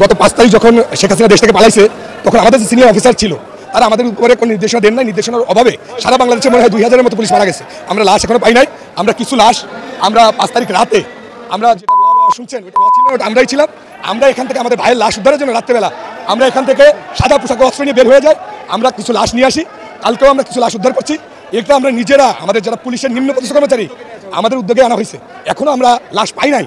গত 5 তারিখ যখন শেখ হাসিনা দেশ থেকে পালাইছে তখন আমাদের যে সিনিয়র অফিসার ছিল তারা আমাদের উপরে কোনো নির্দেশনা দেন নাই। নির্দেশনার অভাবে সারা বাংলাদেশে মনে হয় 2000-এর মতো পুলিশ মারা গেছে। আমরা লাশ এখনো পাই নাই। আমরা কিছু লাশ আমরা 5 তারিখ রাতে আমরা যেটা শুনছেন ওটা ছিল ওটা আমরাই ছিলাম। আমরা এখান থেকে আমাদের ভাইয়ের লাশ উদ্ধারের জন্য রাত্রেবেলা আমরা এখান থেকে সাদা পোশাকে অস্ত্র নিয়ে বের হয়ে যাই। আমরা কিছু লাশ নিয়ে আসি। কালকেও আমরা কিছু লাশ উদ্ধার করছি। এটা আমরা নিজেরা আমাদের যারা পুলিশের নিম্নপদস্থ কর্মচারী আমাদের উদ্যোগে আনা হয়েছে। এখনো আমরা লাশ পাই নাই।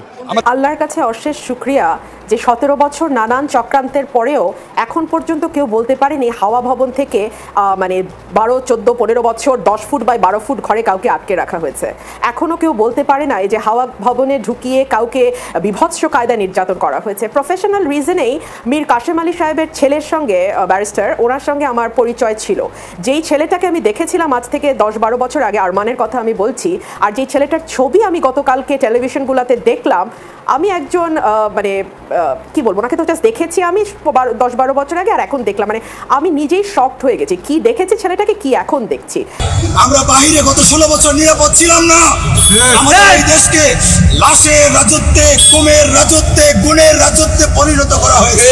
আল্লাহর কাছে অশেষ শুকরিয়া যে 17 বছর নানান চক্রান্তের পরেও এখন পর্যন্ত কেউ বলতে পারেনি হাওয়া ভবন থেকে মানে 12, 14, 15 বছর 10 ফুট বাই 12 ফুট ঘরে কাউকে আটকে রাখা হয়েছে। এখনও কেউ বলতে পারে না যে হাওয়া ভবনে ঢুকিয়ে কাউকে বিভৎস কায়দায় নির্যাতন করা হয়েছে। প্রফেশনাল রিজনেই মীর কাশেম আলী সাহেবের ছেলের সঙ্গে ব্যারিস্টার ওনার সঙ্গে আমার পরিচয় ছিল। যেই ছেলেটাকে আমি দেখেছিলাম আজ থেকে 10-12 বছর আগে, আরমানের কথা আমি বলছি, আর যেই ছেলেটার ছবি আমি গতকালকে টেলিভিশনগুলোতে দেখলাম, আমি একজন মানে কি বলবো, ওনাকে তো জাস্ট দেখেছি আমি 10-12 বছর আগে আর এখন দেখলাম, মানে আমি নিজেই শকড হয়ে গেছি। কি দেখেছি ছেলেটাকে, কি এখন দেখছি। আমরা বাইরে গত 16 বছর নিরাপদ ছিলাম না। আমাদের এই দেশকে লাশের রাজত্বে, কুমের রাজত্বে, গুণের রাজত্বে পরিণত করা হয়েছে।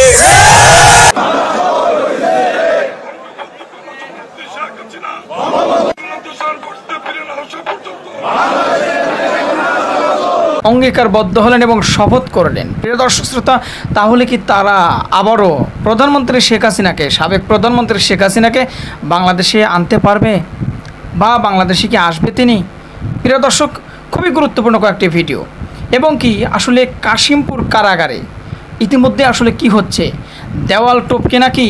অঙ্গীকারবদ্ধ হলেন এবং শপথ করলেন। প্রিয় দর্শক শ্রোতা, তাহলে কি তারা আবারও প্রধানমন্ত্রী শেখ হাসিনাকে, সাবেক প্রধানমন্ত্রী শেখ হাসিনাকে বাংলাদেশে আনতে পারবে বা বাংলাদেশে কি আসবে তিনি? প্রিয় দর্শক, খুবই গুরুত্বপূর্ণ কয়েকটি ভিডিও। এবং কি আসলে কাশিমপুর কারাগারে ইতিমধ্যে আসলে কি হচ্ছে, দেওয়াল টপকে নাকি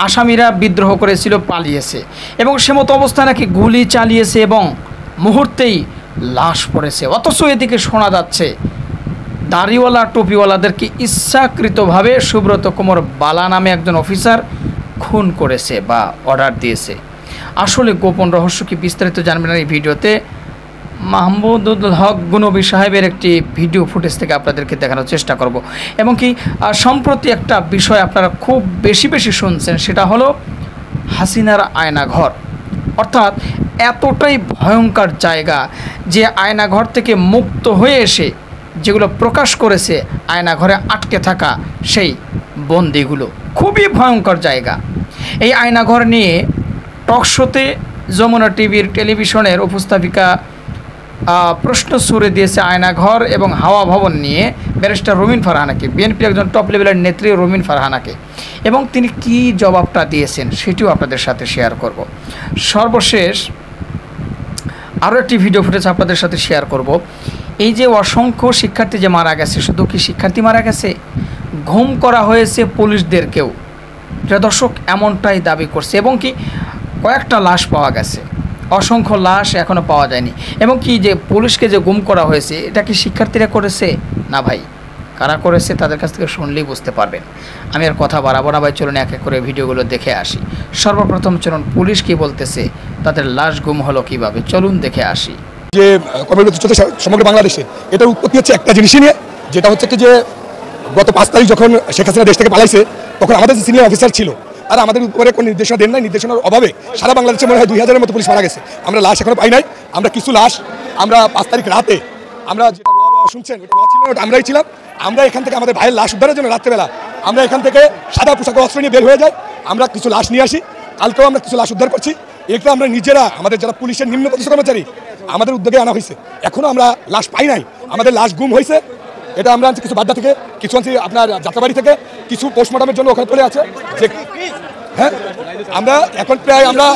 আসামিরা বিদ্রোহ করেছিল, পালিয়েছে এবং সে মতো অবস্থায় নাকি গুলি চালিয়েছে এবং মুহূর্তেই লাশ পড়েছে। অথচ এদিকে শোনা যাচ্ছে দাড়িওয়ালা টুপিওয়ালাদেরকে ইচ্ছাকৃতভাবে সুব্রত কুমার বালা নামে একজন অফিসার খুন করেছে বা অর্ডার দিয়েছে। আসলে গোপন রহস্য কি, বিস্তারিত জানবেন এই ভিডিওতে। মাহমুদুল হক গুনবী সাহেবের একটি ভিডিও ফুটেজ থেকে আপনাদেরকে দেখানোর চেষ্টা করব। এবং কি সম্প্রতি একটা বিষয় আপনারা খুব বেশি শুনছেন, সেটা হলো হাসিনার আয়নাঘর। অর্থাৎ এতটাই ভয়ঙ্কর জায়গা যে আয়নাঘর থেকে মুক্ত হয়ে এসে যেগুলো প্রকাশ করেছে আয়নাঘরে আটকে থাকা সেই বন্দিগুলো, খুবই ভয়ঙ্কর জায়গা। এই আয়নাঘর নিয়ে টকশোতে যমুনা টিভির টেলিভিশনের উপস্থাপিকা প্রশ্ন ছুড়ে দিয়েছে আয়নাঘর এবং হাওয়া ভবন নিয়ে ব্যারিস্টার রুমিন ফারহানাকে, বিএনপির একজন টপ লেভেলের নেত্রী রুমিন ফারহানাকে। এবং তিনি কি জবাবটা দিয়েছেন সেটিও আপনাদের সাথে শেয়ার করব। সর্বশেষ আরও একটি ভিডিও ফুটেজ আপনাদের সাথে শেয়ার করব। এই যে অসংখ্য শিক্ষার্থী যে মারা গেছে, শুধু কি শিক্ষার্থী মারা গেছে, ঘুম করা হয়েছে পুলিশদেরকেও। প্রিয় দর্শক, এমনটাই দাবি করছে। এবং কি কয়েকটা লাশ পাওয়া গেছে, অসংখ্য লাশ এখনও পাওয়া যায়নি। এবং কি যে পুলিশকে যে গুম করা হয়েছে, এটা কি শিক্ষার্থীরা করেছে? না ভাই, কারা করেছে তাদের কাছ থেকে শুনলেই বুঝতে পারবেন। আমি আর কথা বাড়াবো না ভাই, চলুন এক এক করে ভিডিওগুলো দেখে আসি। সর্বপ্রথম চলুন পুলিশ কি বলতেছে, তাদের লাশ গুম হলো কিভাবে, চলুন দেখে আসি। যে কর্মবিরতি চলছে সমগ্র বাংলাদেশে, এটার উৎপত্তি হচ্ছে একটা জিনিসই নিয়ে, যেটা হচ্ছে কি যে গত 5 তারিখ যখন শেখ হাসিনা দেশ থেকে পালাইছে তখন আমাদের যে সিনিয়র অফিসার ছিল তারা আমাদের উপরে কোনো নির্দেশনা দেন নাই। নির্দেশনার অভাবে সারা বাংলাদেশে মনে হয় 2000-এর মতো পুলিশ মারা গেছে। আমরা লাশ এখনো পাই নাই। আমরা কিছু লাশ আমরা 5 তারিখ রাতে আমরা যেটা শুনছেন ওটা ছিল ওটা আমরাই ছিলাম। আমরা এখান থেকে আমাদের ভাইয়ের লাশ উদ্ধারের জন্য রাত্রেবেলা আমরা এখান থেকে সাদা পোশাকে অস্ত্র নিয়ে বের হয়ে যাই। আমরা কিছু লাশ নিয়ে আসি। কালকেও আমরা কিছু লাশ উদ্ধার করছি। এটা আমরা নিজেরা আমাদের যারা পুলিশের নিম্নপদস্থ কর্মচারী আমাদের উদ্যোগে আনা হয়েছে। এখনো আমরা লাশ পাই নাই। আমাদের লাশ গুম হয়েছে। এটা আমরা আনছি কিছু বাড্ডা থেকে, কিছু আনছি আপনার যাত্রাবাড়ি থেকে, কিছু পোস্টমর্টমের জন্য ওখানে পড়ে আছে। যে হ্যাঁ, আমরা এখন প্রায় আমরা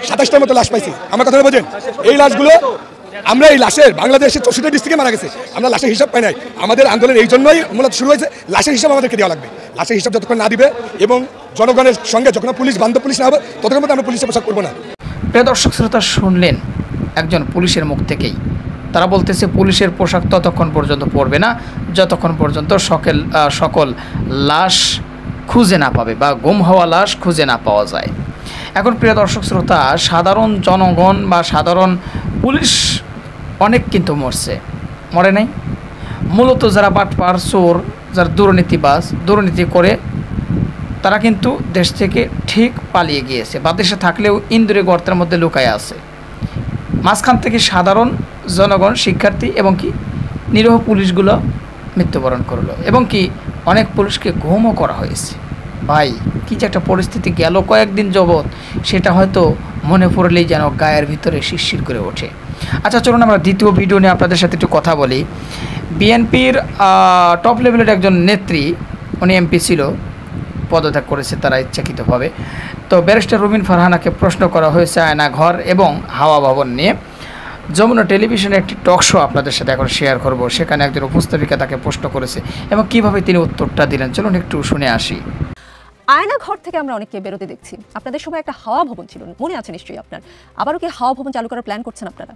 27টার মতো লাশ পাইছি। আমার কথা বোঝেন, এই লাশগুলো আমরা এই লাশের বাংলাদেশের 64 ডিস্ট্রিক্টে মারা গেছে। আমরা লাশের হিসাব পাই নাই। আমাদের আন্দোলন এই জন্যই মূলত শুরু হয়েছে, লাশের হিসাব আমাদেরকে দেওয়া লাগবে। লাশের হিসাব যতক্ষণ না দিবে এবং জনগণের সঙ্গে যখন পুলিশ বান্ধব পুলিশ না হবে ততক্ষণ মধ্যে আমরা পুলিশের পোশাক করবো না। প্রিয় দর্শক শ্রোতা, শুনলেন একজন পুলিশের মুখ থেকেই। তারা বলতেছে পুলিশের পোশাক ততক্ষণ পর্যন্ত পরবে না যতক্ষণ পর্যন্ত সকল লাশ খুঁজে না পাবে বা গুম হওয়া লাশ খুঁজে না পাওয়া যায়। এখন প্রিয় দর্শক শ্রোতা, সাধারণ জনগণ বা সাধারণ পুলিশ অনেক কিন্তু মরছে, মরে নাই। মূলত যারা বাটপার, চোর, যারা দুর্নীতি করে তারা কিন্তু দেশ থেকে ঠিক পালিয়ে গিয়েছে বা দেশে থাকলেও ইন্দ্রিয় গর্তের মধ্যে লুকায় আছে। মাঝখান থেকে সাধারণ জনগণ, শিক্ষার্থী এবং কি নিরীহ পুলিশগুলো মৃত্যুবরণ করলো। এবং কি অনেক পুলিশকে গুমও করা হয়েছে। ভাই কী যে একটা পরিস্থিতি গেল কয়েকদিন যাবৎ, সেটা হয়তো মনে পড়লেই যেন গায়ের ভিতরে শিরশির করে ওঠে। আচ্ছা চলুন আমরা দ্বিতীয় ভিডিও নিয়ে আপনাদের সাথে একটু কথা বলি। বিএনপির টপ লেভেলের একজন নেত্রী, উনি এমপি ছিল, পদত্যাগ করেছে তারা ইচ্ছাকৃতভাবে। তো ব্যারিস্টার রুমিন ফারহানাকে প্রশ্ন করা হয়েছে আয়নাঘর এবং হাওয়া ভবন নিয়ে। যমুনা টেলিভিশনে একটি টক শো আপনাদের সাথে এখন শেয়ার করব, সেখানে একজন উপস্থাপিকা তাকে প্রশ্ন করেছে এবং কিভাবে তিনি উত্তরটা দিলেন, চলুন একটু শুনে আসি। আয়নাঘর থেকে আমরা অনেককে বেরোতে দেখছি। আপনাদের সময় একটা হাওয়া ভবন ছিল, মনে আছে নিশ্চয়ই আপনার। আবারও কি হাওয়া ভবন চালু করার প্ল্যান করছেন আপনারা?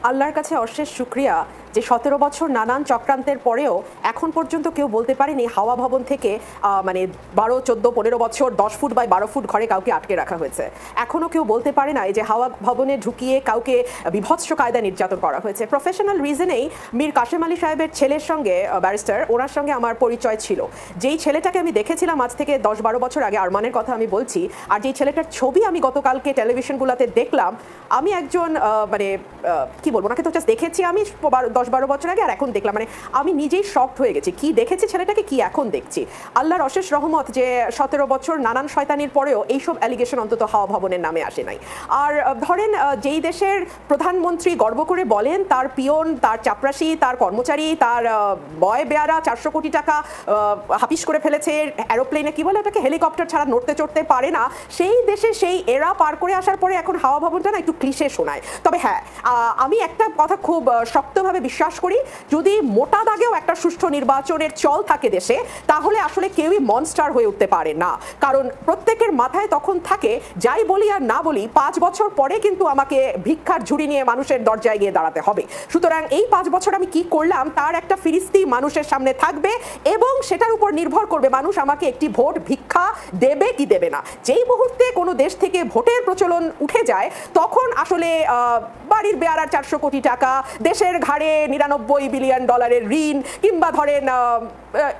আল্লাহর কাছে অশেষ শুকরিয়া যে 17 বছর নানান চক্রান্তের পরেও এখন পর্যন্ত কেউ বলতে পারেনি হাওয়া ভবন থেকে মানে 12, 14, 15 বছর 10 ফুট বাই 12 ফুট ঘরে কাউকে আটকে রাখা হয়েছে। এখনও কেউ বলতে পারে না যে হাওয়া ভবনে ঢুকিয়ে কাউকে বিভৎস কায়দায় নির্যাতন করা হয়েছে। প্রফেশনাল রিজনেই মীর কাশেম আলী সাহেবের ছেলের সঙ্গে, ব্যারিস্টার, ওনার সঙ্গে আমার পরিচয় ছিল। যেই ছেলেটাকে আমি দেখেছিলাম আজ থেকে 10-12 বছর আগে, আরমানের কথা আমি বলছি, আর যেই ছেলেটার ছবি আমি গতকালকে টেলিভিশনগুলোতে দেখলাম, আমি একজন মানে কি বলবো, ওনাকে তো জাস্ট দেখেছি আমি 10-12 বছর আগে, আর এখন দেখলাম, মানে আমি নিজেই শকড হয়ে গেছি। কি দেখেছি ছেলেটাকে, কি এখন দেখছি। আল্লাহর অশেষ রহমত যে 17 বছর নানান শয়তানির পরেও এইসব অ্যালিগেশন অন্তত হাওয়া ভবনের নামে আসে নাই। আর ধরেন যেই দেশের প্রধানমন্ত্রী গর্ব করে বলেন তার পিয়ন, তার চাপরাশি, তার কর্মচারী, তার বয় বেয়ারা 400 কোটি টাকা হাফিস করে ফেলেছে, অ্যারোপ্লেনে কি বলে ওটাকে, হেলিকপ্টার ছাড়া নড়তে চড়তে পারে না, সেই দেশে সেই এরা পার করে আসার পরে এখন হাওয়া ভবনটা না একটু ক্লিশে শোনায়। তবে হ্যাঁ, আমি একটা কথা খুব শক্তভাবে বিশ্বাস করি, যদি মোটা দাগেও একটা সুষ্ঠু নির্বাচনের চল থাকে দেশে, তাহলে আসলে কেউই মনস্টার হয়ে উঠতে পারে না। কারণ প্রত্যেকের মাথায় তখন থাকে, যাই বলি আর না বলি 5 বছর পরে কিন্তু আমাকে ভিক্ষার ঝুড়ি নিয়ে মানুষের দরজায় গিয়ে দাঁড়াতে হবে। সুতরাং এই 5 বছর আমি কি করলাম তার একটা ফিরিস্তি মানুষের সামনে থাকবে, এবং সেটার উপর নির্ভর করবে মানুষ আমাকে একটি ভোট ভিক্ষা দেবে কি দেবে না। যেই মুহূর্তে কোনো দেশ থেকে ভোটের প্রচলন উঠে যায়, তখন আসলে বাড়ির বেয়ারার 400 কোটি টাকা, দেশের ঘাড়ে 99 বিলিয়ন ডলারের ঋণ, কিংবা ধরেন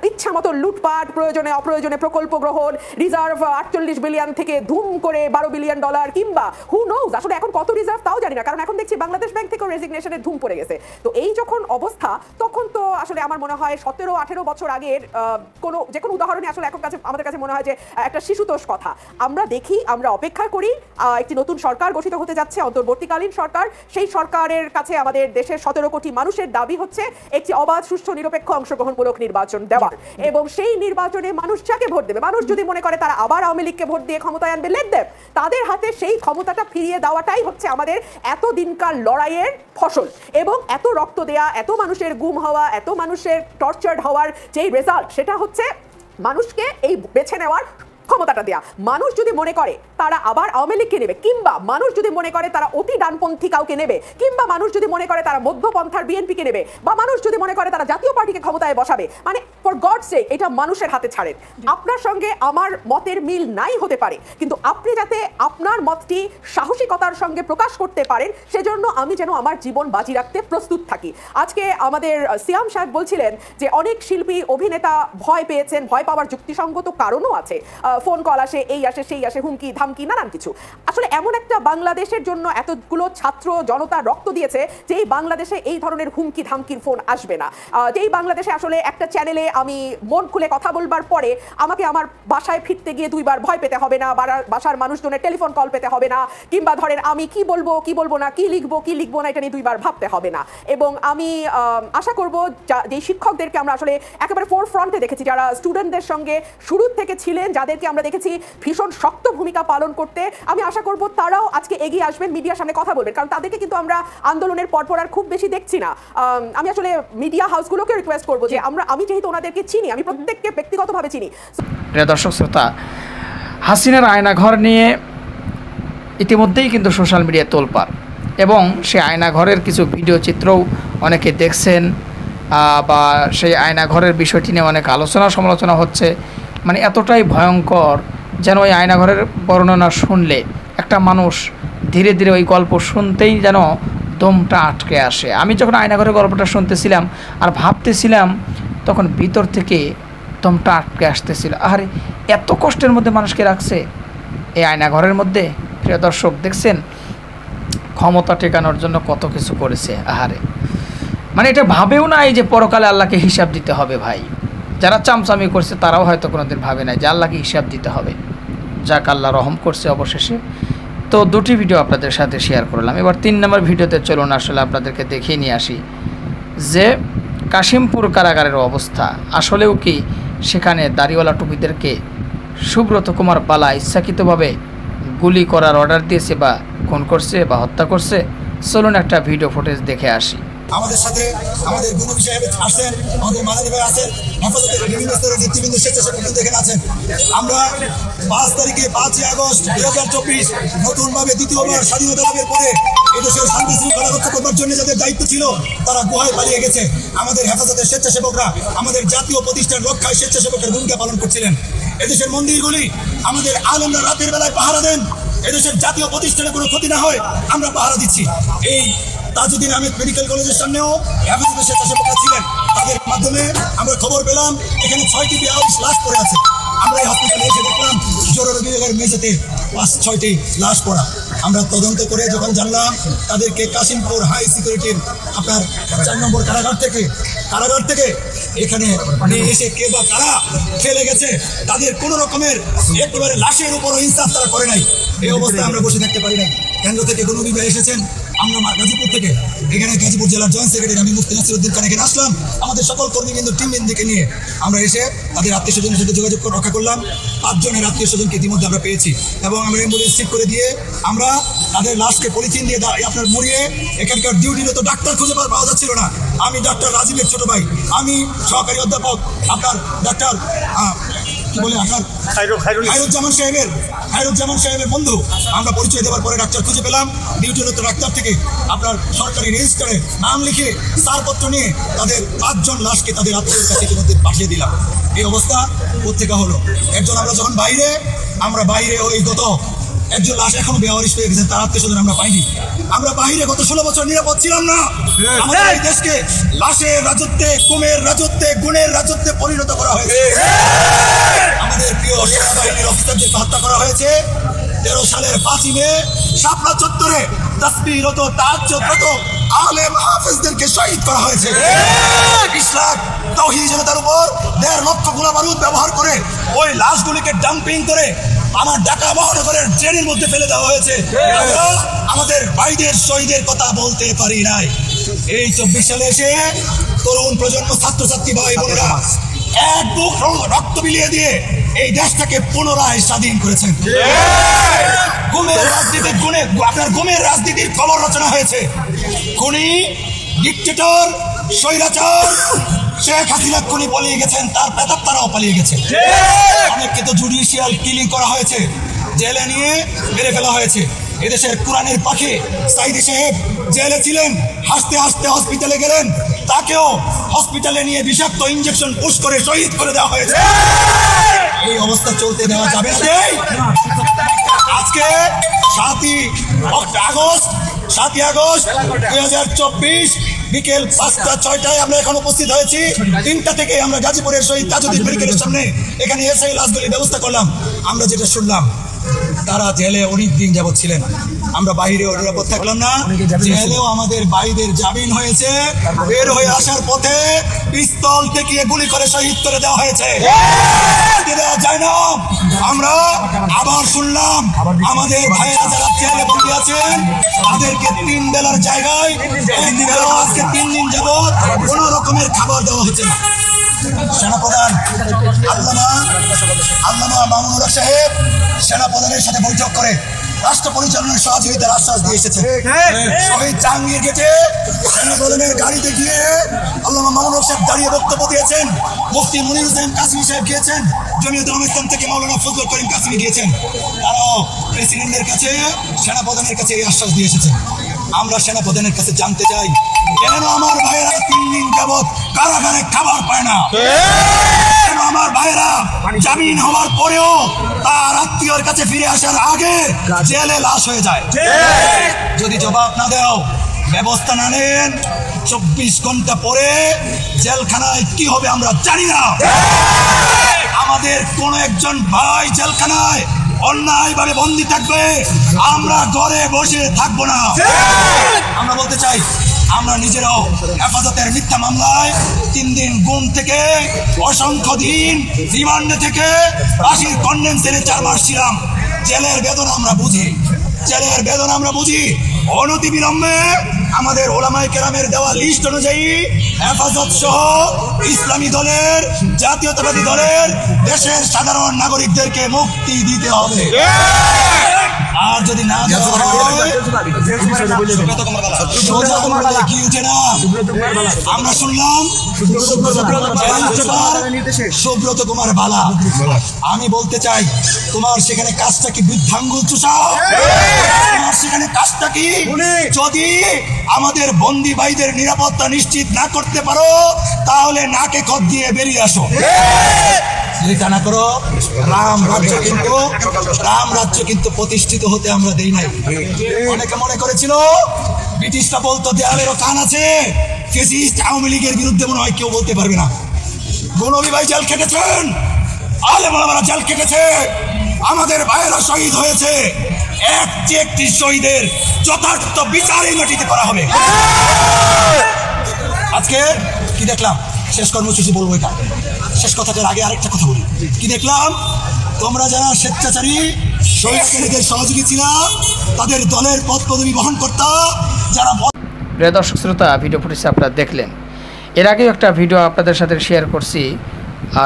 ইচ্ছা মতো লুটপাট, প্রয়োজনে অপ্রয়োজনে প্রকল্প গ্রহণ, রিজার্ভ 48 বিলিয়ন থেকে ধুম করে 12 বিলিয়ন ডলার, কিংবা হু নোজ আসলে এখন কত রিজার্ভ তাও জানি না, কারণ এখন দেখছি বাংলাদেশ ব্যাংক থেকেও রেজিগনেশনের ধুম পড়ে গেছে। তো এই যখন অবস্থা, তখন তো আসলে আমার মনে হয় 17-18 বছর আগের যে কোনো উদাহরণই আসলে এখন আমাদের কাছে মনে হয় যে একটা শিশুতোষ কথা। আমরা দেখি, আমরা অপেক্ষা করি, একটি নতুন সরকার গঠিত হতে যাচ্ছে, অন্তর্বর্তীকালীন সরকার। সেই সরকারের কাছে আমাদের দেশের 17 কোটি মানুষের দাবি হচ্ছে একটি অবাধ, সুষ্ঠু, নিরপেক্ষ, অংশগ্রহণমূলক নির্বাচন দেওয়ার, এবং সেই নির্বাচনে মানুষ যাকে ভোট দেবে, মানুষ যদি মনে করে তারা আবার আওয়ামী লীগকে ভোট দিয়ে ক্ষমতায় আনবে, লেট দেম, তাদের হাতে সেই ক্ষমতাটা ফিরিয়ে দেওয়াটাই হচ্ছে আমাদের এত দিনকার লড়াইয়ের ফসল। এবং এত রক্ত দেয়া, এত মানুষের গুম হওয়া, এত মানুষের টর্চার্ড হওয়ার যেই রেজাল্ট, সেটা হচ্ছে মানুষকে এই বেছে নেওয়ার ক্ষমতাটা দেয়া। মানুষ যদি মনে করে তারা আবার আওয়ামী লীগকে নেবে, কিংবা মানুষ যদি মনে করে তারা অতি ডানপন্থী কাউকে নেবে, কিংবা মানুষ যদি মনে করে তারা মধ্যপন্থার বিএনপিকে নেবে, বা মানুষ যদি মনে করে তারা জাতীয় পার্টিকে ক্ষমতায় বসাবে, মানে ফর গড সেক এটা মানুষের হাতে ছাড়েন। আপনার সঙ্গে আমার মতের মিল নাই হতে পারে, কিন্তু আপনি যাতে আপনার মতটি সাহসিকতার সঙ্গে প্রকাশ করতে পারেন, সেজন্য আমি যেন আমার জীবন বাজি রাখতে প্রস্তুত থাকি। আজকে আমাদের সিয়াম সাহেব বলছিলেন যে অনেক শিল্পী, অভিনেতা ভয় পেয়েছেন, ভয় পাওয়ার যুক্তিসঙ্গত কারণও আছে। ফোন কল আসে, এই আসে, সেই আসে, হুমকি ধামকি, নানান কিছু। আসলে এমন একটা বাংলাদেশের জন্য এতগুলো ছাত্র জনতা রক্ত দিয়েছে, যেই বাংলাদেশে এই ধরনের হুমকি ধামকির ফোন আসবে না। যেই বাংলাদেশে আসলে একটা চ্যানেলে আমি মন খুলে কথা বলবার পরে আমাকে আমার বাসায় ফিরতে গিয়ে 2 বার ভয় পেতে হবে না, বাসার মানুষজনের টেলিফোন কল পেতে হবে না, কিংবা ধরেন আমি কি বলবো কি বলবো না, কি লিখবো না, এটা নিয়ে 2 বার ভাবতে হবে না। এবং আমি আশা করব যে শিক্ষকদেরকে আমরা আসলে একেবারে ফোর ফ্রন্টে দেখেছি, যারা স্টুডেন্টদের সঙ্গে শুরু থেকে ছিলেন, যাদেরকে আমরা দেখেছি ভীষণ শক্ত ভূমিকা পালন করতে, আমি আশা করব তারাও আজকে এগিয়ে আসবেন, মিডিয়ার সামনে কথা বলবেন, কারণ তাদেরকে কিন্তু আমরা আন্দোলনের পরপর আর খুব বেশি দেখছি না। আমি আসলে মিডিয়া হাউসগুলোকে রিকোয়েস্ট করবো যে আমি যেহেতু ওনাদেরকে চিনি, আমি প্রত্যেককে ব্যক্তিগতভাবে চিনি। প্রিয় দর্শক শ্রোতা, হাসিনার আয়নাঘর নিয়ে ইতিমধ্যেই কিন্তু সোশ্যাল মিডিয়ায় তোলপাড়, এবং সেই আয়নাঘরের কিছু ভিডিও চিত্রও অনেকে দেখছেন, বা সেই আয়নাঘরের বিষয়টি নিয়ে অনেক আলোচনা সমালোচনা হচ্ছে। মানে এতটাই ভয়ঙ্কর যেন ওই আয়নাঘরের বর্ণনা শুনলে একটা মানুষ ধীরে ধীরে ওই গল্প শুনতেই যেন দমটা আটকে আসে। আমি যখন আয়নাঘরের গল্পটা শুনতেছিলাম আর ভাবতেছিলাম, তখন ভিতর থেকে দমটা আটকে আসতেছিল। আরে এত কষ্টের মধ্যে মানুষকে রাখছে এই আয়নাঘরের মধ্যে। প্রিয় দর্শক, দেখছেন ক্ষমতা টেকানোর জন্য কত কিছু করেছে। আহারে মানে এটা ভাবেও নাই যে পরকালে আল্লাহকে হিসাব দিতে হবে ভাই। যারা চামচামি করছে তারাও হয়তো কোনোদিন ভাবে নাই যে আল্লাহকে হিসাব দিতে হবে। যাক, আল্লাহ রহম করছে অবশেষে। তো দুটি ভিডিও আপনাদের সাথে শেয়ার করলাম। এবার 3 নম্বর ভিডিওতে চলুন আসলে আপনাদেরকে দেখিয়ে নিয়ে আসি যে কাশিমপুর কারাগারের অবস্থা। আসলেও কি সেখানে দাড়িওয়ালা টুপিদেরকে সুব্রত কুমার পালা ইচ্ছাকৃতভাবে গুলি করার অর্ডার দিয়েছে বা খুন করছে বা হত্যা করছে? চলুন একটা ভিডিও ফুটেজ দেখে আসি। আমাদের সাথে আমাদের গুরু সাহেব আসেন, আমাদের মাদানী ভাই আছেন, হেফাজতের বিভিন্ন স্তরের নেতৃবৃন্দ, স্বেচ্ছাসেবক এখানে আছেন। আমরা 5 তারিখে 5ই আগস্ট 2024 নতুনভাবে দ্বিতীয়বার স্বাধীনতা লাভের পরে এদেশের শান্তি শৃঙ্খলা রক্ষা করবার জন্য যাদের দায়িত্ব ছিল তারা গুহায় পালিয়ে গেছে। আমাদের হেফাজতের স্বেচ্ছাসেবকরা আমাদের জাতীয় প্রতিষ্ঠান রক্ষায় স্বেচ্ছাসেবকের ভূমিকা পালন করছিলেন। এদেশের মন্দিরগুলি আমাদের আলেমরা রাতের বেলায় পাহারা দেন। এদেশের জাতীয় প্রতিষ্ঠানে কোনো ক্ষতি না হয় আমরা পাহারা দিচ্ছি। এই তাজউদ্দিন আহমেদ মেডিকেল কলেজের সামনেও হেফাজতের স্বেচ্ছাসেবকরা ছিলেন। তাদের মাধ্যমে আমরা খবর পেলাম এখানে 6টি বেআইনি লাশ পড়ে আছে। আমরা এই হসপিটালে এসে দেখলাম জরুরি বিভাগের মেঝেতে 5-6টি লাশ পড়া। আমরা তদন্ত করে যখন জানলাম তাদেরকে কাশিমপুর হাই সিকিউরিটির আপনার 4 নম্বর কারাগার থেকে এখানে নিয়ে এসে কে বা কারা ফেলে গেছে, তাদের কোনো রকমের একেবারে লাশের উপরও ইনসাফ তারা করে নাই। এই অবস্থায় আমরা বসে থাকতে পারি নাই। কেন্দ্র থেকে গণবি ভাই এসেছেন, আমরা গাজীপুর থেকে, এখানে গাজীপুর জেলার জয়েন্ট সেক্রেটারি আমি মুফতি নাসিরউদ্দিন খান এখানে আসলাম। আমাদের সকল কর্মীবৃন্দ টিমবৃন্দকে নিয়ে আমরা এসে তাদের আত্মীয় স্বজনের সাথে যোগাযোগ রক্ষা করলাম। 5 জনের আত্মীয় স্বজনকে ইতিমধ্যে আমরা পেয়েছি এবং আমরা অ্যাম্বুলেন্স ঠিক করে দিয়ে আমরা তাদের লাশকে পলিথিন দিয়ে আপনার মুড়িয়ে, এখানকার ডিউটিরত ডাক্তার খুঁজে পাওয়া যাচ্ছিল না। আমি ডাক্তার রাজীবের ছোট ভাই, আমি সহকারী অধ্যাপক আপনার ডাক্তার কি বলে আপনার খায়রুজ্জামান সাহেবের বন্ধু। আমরা পরিচয় দেওয়ার পরে ডাক্তার খুঁজে পেলাম। ডিউটিরত ডাক্তার থেকে আপনার সরকারি রেজিস্টারে নাম লিখে ছাড়পত্র নিয়ে তাদের 5 জন লাশকে তাদের আত্মীয়ের কাছে ইতিমধ্যে পাঠিয়ে দিলাম। এই অবস্থা কোত্থেকে হলো? একজন আমরা যখন বাইরে ওই গত একজন লাশ এখনো বেওয়ারিশ হয়ে গেছেন, তার আত্মীয় স্বজন আমরা পাইনি। আমরা বাইরে গত 16 বছর নিরাপদ ছিলাম না। আমাদের এই দেশকে লাশের রাজত্বে, কুমের রাজত্বে, গুণের রাজত্বে পরিণত করা হয়েছে। আমাদের প্রিয় সেনাবাহিনীর অফিসারদেরকে হত্যা করা হয়েছে। 13 সালের 5ই মে শাপলা চত্বরে তাসবিহরত তাহাজ্জুদরত আলেম হাফেজদেরকে শহীদ করা হয়েছে। 20 লাখ তাওহীদি জনতার উপর 1.5 লক্ষ গোলা বারুদ ব্যবহার করে ওই লাশগুলিকে ডাম্পিং করে আমার ঢাকা মহানগরের ট্রেনের মধ্যে ফেলে দেওয়া হয়েছে। আমাদের ভাইদের শহীদের কথা বলতে পারি নাই। এই 24 সালে এসে তরুণ প্রজন্ম, ছাত্রছাত্রী ভাই বোনেরা এক বুক রক্ত বিলিয়ে দিয়ে এই দেশটাকে পুনরায় স্বাধীন করেছেন। গুমের রাজনীতির খবর রচনা হয়েছে। খুনি, ডিক্টেটর, স্বৈরাচার শেখ হাসিনা খুনি পালিয়ে গেছেন, তার প্রেতাত্মারাও পালিয়ে গেছে। অনেককে তো জুডিশিয়াল কিলিং করা হয়েছে, জেলে নিয়ে মেরে ফেলা হয়েছে। এদেশের কোরআনের পাখি সাইদি সাহেব জেলে ছিলেন, হাসতে হাসতে হসপিটালে গেলেন, তাকেও হসপিটালে নিয়ে বিষাক্ত ইঞ্জেকশন পুশ করে শহীদ করে দেওয়া হয়েছে। এই অবস্থা চলতে দেওয়া যাবে না। আজকে 7ই আগস্ট 2024 বিকেল 5টা-6টায় আমরা এখন উপস্থিত হয়েছি। 3টা থেকে আমরা গাজীপুরের শহীদ তাজউদ্দিন মেডিকেলের সামনে এখানে এসে লাশগুলির ব্যবস্থা করলাম। আমরা যেটা শুনলাম, তারা জেলে অনেক দিন যাবৎ ছিলেন। আমরা বাইরেও নিরাপদ থাকলাম না, জেলেও আমাদের ভাইদের জামিন হয়েছে। বের হয়ে আসার পথে পিস্তল থেকে গুলি করে শহীদ করে দেওয়া হয়েছে। দেওয়া যায় না। আমরা আবার শুনলাম আমাদের ভাইয়েরা যারা জেলে বন্দী আছেন তাদেরকে 3 বেলার জায়গায় আজকে 3 দিন যাবৎ কোনো রকমের খাবার দেওয়া হচ্ছে না। সেনাপ্রধান আল্লামা মামুনুর হক সাহেব সেনাপ্রধানের সাথে বৈঠক করে রাষ্ট্র পরিচালনার সহযোগিতার আশ্বাস দিয়ে এসেছে। শহীদ জাহাঙ্গীর গেটে সেনাপ্রধানের গাড়িতে গিয়ে আল্লামা মামুনুর হক সাহেব দাঁড়িয়ে বক্তব্য দিয়েছেন। মুফতি মনির হোসেন কাসিমি সাহেব গিয়েছেন, জমিয়ত ইসলাম থেকে মাওলানা ফজলুল করিম কাসিমি গিয়েছেন। তারাও প্রেসিডেন্টের কাছে, সেনাপ্রধানের কাছে এই আশ্বাস দিয়ে এসেছেন। আমরা সেনাপ্রধানের কাছে জানতে চাই, কেন আমার ভাইয়েরা 3 দিন যাবৎ কারাগারে খাবার পায় না? কেন আমার ভাইয়েরা জামিন হওয়ার পরেও তার আত্মীয়র কাছে ফিরে আসার আগে জেলে লাশ হয়ে যায়? যদি জবাব না দাও, ব্যবস্থা না নেন, 24 ঘন্টা পরে জেলখানায় কি হবে আমরা জানি না। আমাদের কোন একজন ভাই জেলখানায় অন্যায়ভাবে বন্দী থাকবে, আমরা ঘরে বসে থাকবো না। আমরা বলতে চাই, আমরা নিজেরাও হেফাজতের মিথ্যা মামলায় 3 দিন গুম থেকে অসংখ্য দিন রিমান্ডে থেকে ফাঁসির কন্ডেন্সারে 4 মাস ছিলাম। জেলের বেদনা আমরা বুঝি, জেলের বেদনা আমরা বুঝি। অনতিবিলম্বে আমাদের ওলামায়ে কেরামের দেওয়া লিস্ট অনুযায়ী হেফাজত সহ ইসলামী দলের, জাতীয়তাবাদী দলের, দেশের সাধারণ নাগরিকদেরকে মুক্তি দিতে হবে। আর যদি না দেওয়া হয় সোজা বললে কি উঠে না? আমরা শুনলাম সুব্রত কুমার বালা। আমি বলতে চাই, তোমার সেখানে কাজটা কি বৃদ্ধাঙ্গুল চুষাও? তোমার সেখানে কাজটা কি? যদি আমাদের বন্দী ভাইদের নিরাপত্তা নিশ্চিত না করতে পারো তাহলে নাকে খত দিয়ে বেরিয়ে আসো। এটা না করো, রাম রাজ্য কিন্তু প্রতিষ্ঠিত হতে আমরা দেই নাই। অনেকে মনে করেছিল ব্রিটিশরা বলতো দেয়ালেরও কান আছে, ফ্যাসিস্ট আওয়ামী লীগের বিরুদ্ধে মনে হয় কেউ বলতে পারবে না। গণবী ভাই জেল খেটেছেন, আলেম ওলামারা জেল খেটেছে, আমাদের ভাইয়েরা শহীদ হয়েছে। একটি শহীদের যথার্থ বিচার এই মাটিতে করা হবে। আজকে কি দেখলাম, শেষ কর্মসূচি বলবো, এটা শেষ কথাটার আগে আরেকটা কথা বলি। কি দেখলাম, তোমরা যারা স্বেচ্ছাচারী শহীদদের সহযোগী ছিল, তাদের দলের পদ পদবি বহন করতা, যারা প্রিয় দর্শক শ্রোতা, ভিডিও ফুটেজ আপনারা দেখলেন। এর আগেও একটা ভিডিও আপনাদের সাথে শেয়ার করছি।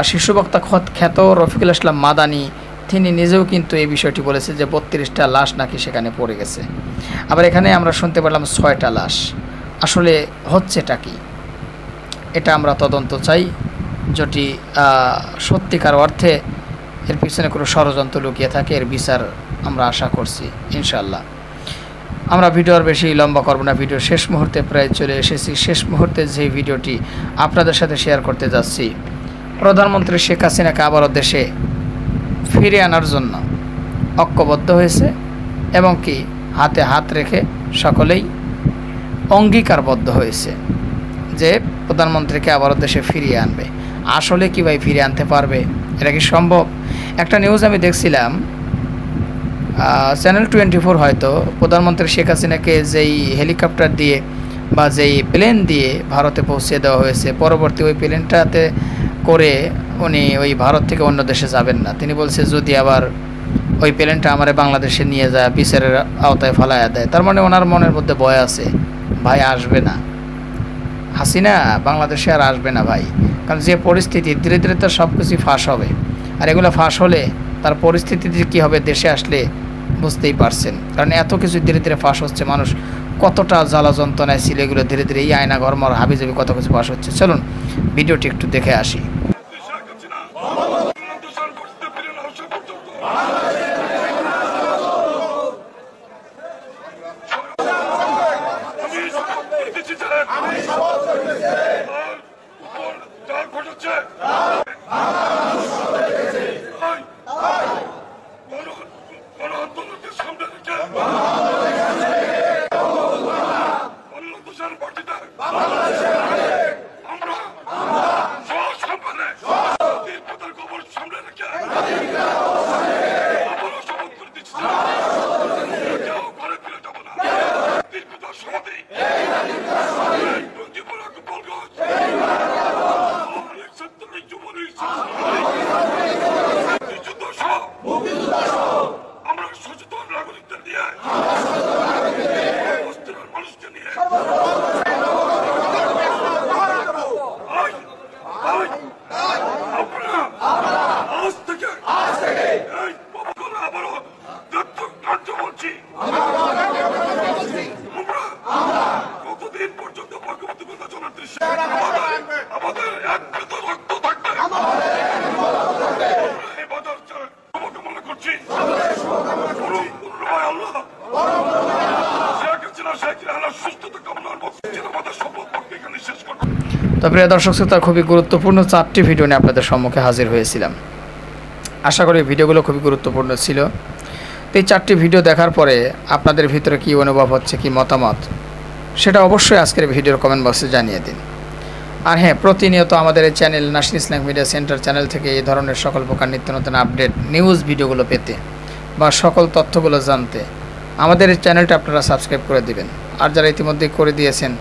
শীর্ষ বক্তা খ্যাত রফিকুল ইসলাম মাদানী তিনি নিজেও কিন্তু এই বিষয়টি বলেছে যে 32টা লাশ নাকি সেখানে পড়ে গেছে। আবার এখানে আমরা শুনতে পারলাম 6টা লাশ। আসলে হচ্ছেটা কি, এটা আমরা তদন্ত চাই। যদি সত্যিকার অর্থে এর পিছনে কোনো ষড়যন্ত্র লুকিয়ে থাকে, এর বিচার আমরা আশা করছি ইনশাল্লাহ। আমরা ভিডিও আর বেশি লম্বা করব না, ভিডিও শেষ মুহূর্তে প্রায় চলে এসেছি। শেষ মুহূর্তে যে ভিডিওটি আপনাদের সাথে শেয়ার করতে যাচ্ছি, প্রধানমন্ত্রী শেখ হাসিনাকে আবারও দেশে ফিরে আনার জন্য ঐক্যবদ্ধ হয়েছে এবং কি হাতে হাত রেখে সকলেই অঙ্গীকারবদ্ধ হয়েছে যে প্রধানমন্ত্রীকে আবারও দেশে ফিরিয়ে আনবে। আসলে কি ভাই ফিরিয়ে আনতে পারবে? এটা কি সম্ভব? একটা নিউজ আমি দেখছিলাম, চ্যানেল 24 হয়তো প্রধানমন্ত্রী শেখ হাসিনাকে যেই হেলিকপ্টার দিয়ে বা যেই প্লেন দিয়ে ভারতে পৌঁছে দেওয়া হয়েছে, পরবর্তী ওই প্লেনটাতে করে উনি ওই ভারত থেকে অন্য দেশে যাবেন না। তিনি বলছে যদি আবার ওই প্লেনটা আমার বাংলাদেশে নিয়ে যায়, বিচারের আওতায় ফেলাইয়া দেয়, তার মানে ওনার মনের মধ্যে ভয় আছে, ভাই আসবে না, হাসিনা বাংলাদেশে আর আসবে না ভাই। কারণ যে পরিস্থিতি, ধীরে ধীরে তো সব কিছুই ফাঁস হবে। আর এগুলো ফাঁস হলে তার পরিস্থিতি কী হবে দেশে আসলে বুঝতেই পারছেন। কারণ এত কিছু ধীরে ধীরে ফাঁস হচ্ছে, মানুষ কতটা জ্বালা যন্ত্রণায় ছিল, এগুলো ধীরে ধীরে এই আয়না ঘরমর হাবিজাবি কত কিছু ফাঁস হচ্ছে। চলুন ভিডিওটি একটু দেখে আসি। তো প্রিয় দর্শক শ্রোতা, খুবই গুরুত্বপূর্ণ 4টি ভিডিও নিয়ে আপনাদের সম্মুখে হাজির হয়েছিলাম। আশা করি ভিডিওগুলো খুবই গুরুত্বপূর্ণ ছিল। তো এই 4টি ভিডিও দেখার পরে আপনাদের ভিতরে কী অনুভব হচ্ছে, কি মতামত, সেটা অবশ্যই আজকের ভিডিওর কমেন্ট বক্সে জানিয়ে দিন। আর হ্যাঁ, প্রতিনিয়ত আমাদের এই channel national Islamic media centre channel থেকে এই ধরনের সকল প্রকার নিত্য নতুন আপডেট নিউজ ভিডিওগুলো পেতে বা সকল তথ্যগুলো জানতে আমাদের এই চ্যানেলটা আপনারা সাবস্ক্রাইব করে দিবেন। আর যারা ইতিমধ্যে করে দিয়েছেন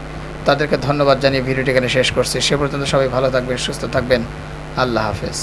তাদেরকে ধন্যবাদ জানিয়ে ভিডিওটি এখানে শেষ করছি। সে পর্যন্ত সবাই ভালো থাকবেন, সুস্থ থাকবেন। আল্লাহ হাফেজ।